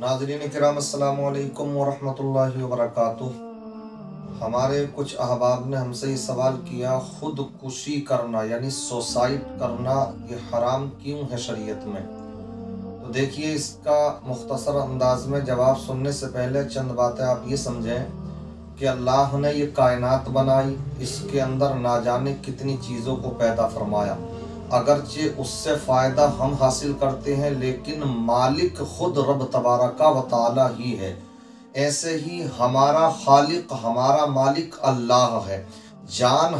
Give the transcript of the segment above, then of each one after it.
नाज़रीन किराम अस्सलामु अलैकुम वरहमतुल्लाहि वबरकातुह। हमारे कुछ अहबाब ने हमसे ये सवाल किया, खुदकुशी करना यानी सुसाइड करना ये हराम क्यों है शरीयत में। तो देखिए, इसका मुख्तसर अंदाज में जवाब सुनने से पहले चंद बातें आप ये समझें कि अल्लाह ने ये कायनात बनाई, इसके अंदर ना जाने कितनी चीज़ों को पैदा फरमाया। अगरचे उससे फ़ायदा हम हासिल करते हैं, लेकिन मालिक खुद रब तबारका व तआला ही है। ऐसे ही हमारा खालिक, हमारा मालिक अल्लाह है। जान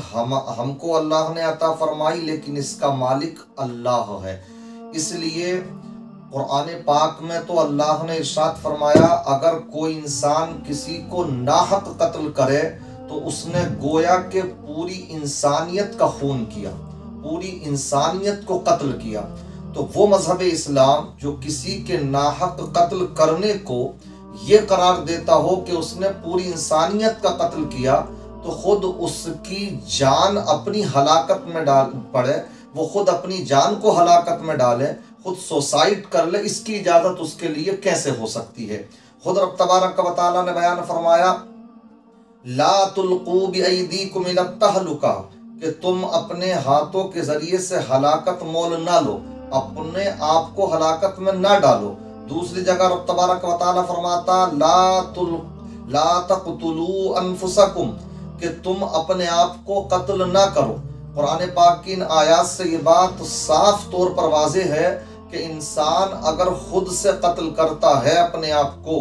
हमको अल्लाह ने अता फरमाई, लेकिन इसका मालिक अल्लाह है। इसलिए कुरान पाक में तो अल्लाह ने इरशाद फरमाया, अगर कोई इंसान किसी को नाहक कत्ल करे तो उसने गोया के पूरी इंसानियत का खून किया, पूरी इंसानियत को कत्ल किया। तो वो मजहब इस्लाम जो किसी के नाहक कत्ल करने को ये करार देता हो कि उसने पूरी इंसानियत का कत्ल किया, तो खुद उसकी जान अपनी हलाकत में डाल पड़े, वो खुद अपनी जान को हलाकत में डाले, खुद सुसाइड कर ले, इसकी इजाज़त उसके लिए कैसे हो सकती है। खुद रब तबारक व तआला ने बयान फरमाया, ला तुल्कू बिअयदीकुम इला तहलुका, कि तुम अपने हाथों के जरिए से हलाकत मोल ना लो, अपने आप को हलाकत में ना डालो। दूसरी जगह रब तबारक व तआला फरमाता, ला तक़तुलू अनफुसकुम, कि तुम अपने आप को कत्ल ना करो। कुरान पाक की इन आयात से ये बात साफ तौर पर वाज़ेह है कि इंसान अगर खुद से कत्ल करता है अपने आप को,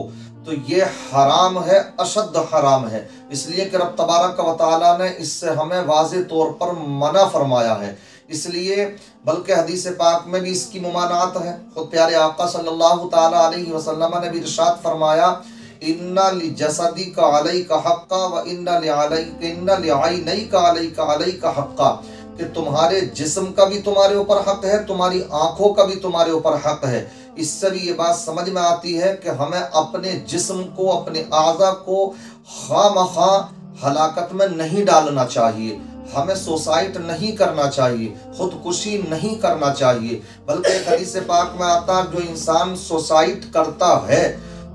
तो ये हराम है, अशद हराम है। इसलिए कि रब तबारक व तआला ने इससे हमें वाज़ेह तौर पर मना फरमाया है। इसलिए बल्कि हदीस पाक में भी इसकी मुमानात है। खुद प्यारे आका सल्लल्लाहु ताला अलैहि वसल्लम ने भी इरशाद फरमाया, इन्ना लिजसदिका अलैका हक्का व इन्ना लिअयनैका अलैका हक्का, कि तुम्हारे जिस्म का भी तुम्हारे ऊपर हक है, तुम्हारी आंखों का भी तुम्हारे ऊपर हक है। इससे भी ये बात समझ में आती है कि हमें अपने जिस्म को, अपने आज़ा को खामखा हलाकत में नहीं डालना चाहिए, हमें सुसाइड नहीं करना चाहिए, खुदकुशी नहीं करना चाहिए। बल्कि हदीस पाक में आता है, जो इंसान सुसाइड करता है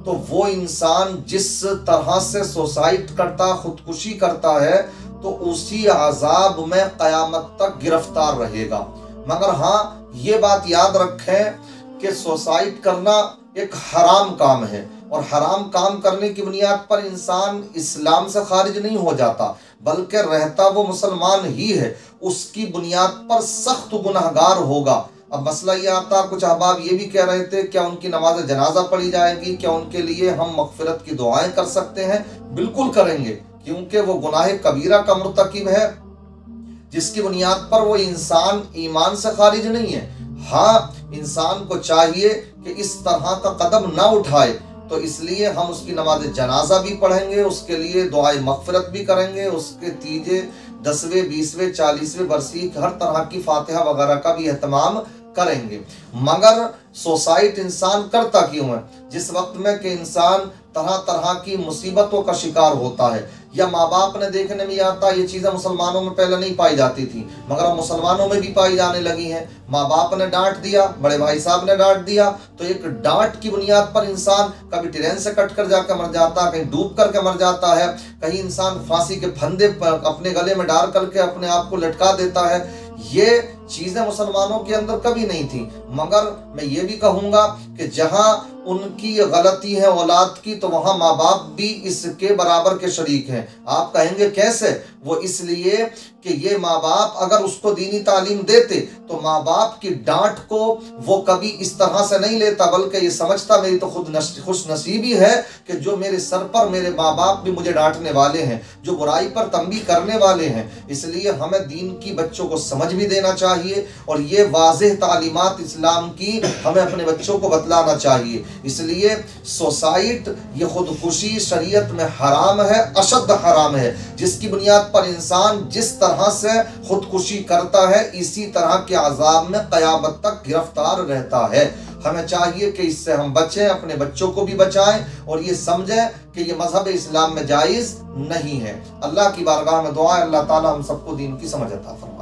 तो वो इंसान जिस तरह से सुसाइड करता, खुदकुशी करता है, तो उसी अजाब में क़यामत तक गिरफ्तार रहेगा। मगर हाँ, ये बात याद रखें कि सुसाइड करना एक हराम काम है, और हराम काम करने की बुनियाद पर इंसान इस्लाम से खारिज नहीं हो जाता, बल्कि रहता वो मुसलमान ही है, उसकी बुनियाद पर सख्त गुनहगार होगा। अब मसला ये आता, कुछ अहबाब ये भी कह रहे थे, क्या उनकी नमाज जनाजा पढ़ी जाएगी, क्या उनके लिए हम मग़फ़िरत की दुआएं कर सकते हैं। बिल्कुल करेंगे, क्योंकि वो गुनाह कबीरा का मुर्तकिब है, जिसकी बुनियाद पर वो इंसान ईमान से खारिज नहीं है। हाँ, इंसान को चाहिए कि इस तरह का कदम ना उठाए, तो इसलिए हम उसकी नमाज जनाजा भी पढ़ेंगे, उसके लिए दुआए मग़फ़िरत भी करेंगे, उसके तीजे 10वें 20वें 40वें बरसी हर तरह की फातिहा वगैरह का भी एहतमाम करेंगे। मगर सुसाइड इंसान करता क्यों है? जिस वक्त में कि इंसान तरह तरह की मुसीबतों का शिकार होता है, या माँ बाप ने देखने में आता, ये चीज़ें मुसलमानों में पहले नहीं पाई जाती थी, मगर अब मुसलमानों में भी पाई जाने लगी हैं। माँ बाप ने डांट दिया, बड़े भाई साहब ने डांट दिया, तो एक डांट की बुनियाद पर इंसान कभी ट्रेन से कट कर जाकर मर जाता है, कहीं डूब करके मर जाता है, कहीं इंसान फांसी के फंदे पर अपने गले में डाल करके अपने आप को लटका देता है। ये चीज़ें मुसलमानों के अंदर कभी नहीं थी। मगर मैं ये भी कहूँगा कि जहाँ उनकी गलती है औलाद की, तो वहाँ माँ बाप भी इसके बराबर के शरीक हैं। आप कहेंगे कैसे? वो इसलिए कि ये माँ बाप अगर उसको दीनी तालीम देते, तो माँ बाप की डांट को वो कभी इस तरह से नहीं लेता, बल्कि ये समझता मेरी तो खुद खुश नसीबी है कि जो मेरे सर पर मेरे माँ बाप भी मुझे डांटने वाले हैं, जो बुराई पर तंबीह करने वाले हैं। इसलिए हमें दीन की बच्चों को समझ भी देना चाहिए, और ये वाज़ेह तालीमात इस्लाम की हमें अपने बच्चों को बतलाना चाहिए। इसलिए सुसाइड, ये खुदकुशी शरीयत में हराम है, अशद हराम है, जिसकी बुनियाद पर इंसान जिस तरह से खुदकुशी करता है, इसी तरह के अज़ाब में क़यामत तक गिरफ्तार रहता है। हमें चाहिए कि इससे हम बचें, अपने बच्चों को भी बचाएं, और ये समझें कि ये मजहब इस्लाम में जायज़ नहीं है। अल्लाह की बारगाह में दुआ है, अल्लाह ताला हम सबको दीन की समझ अता फरमाए।